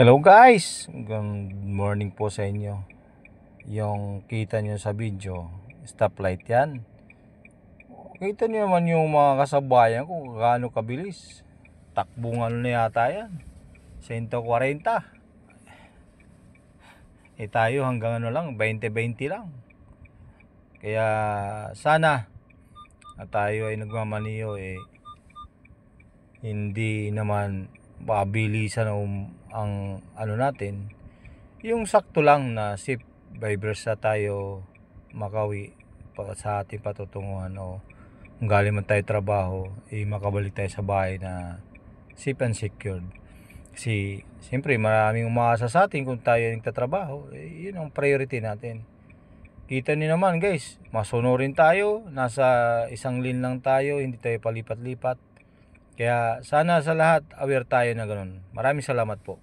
Hello guys! Good morning po sa inyo. Yung kita nyo sa video, stoplight yan. Kita nyo naman yung mga kasabayan ko gaano kabilis. Takbong ano na yata yan, 140. Tayo hanggang ano lang, 20-20 lang. Kaya sana at tayo ay nagmamaniyo hindi naman pabilisan ang ano natin, yung sakto lang na safe vibers na tayo makawi sa ating patutunguhan, o kung galing man tayo trabaho makabalik tayo sa bahay na safe and secured. Kasi siyempre maraming umaasa sa atin kung tayo nagtatrabaho, yun ang priority natin. Kita niyo naman guys, masunurin tayo, nasa isang lane lang tayo, hindi tayo palipat-lipat. Kaya sana sa lahat aware tayo na ganun. Maraming salamat po.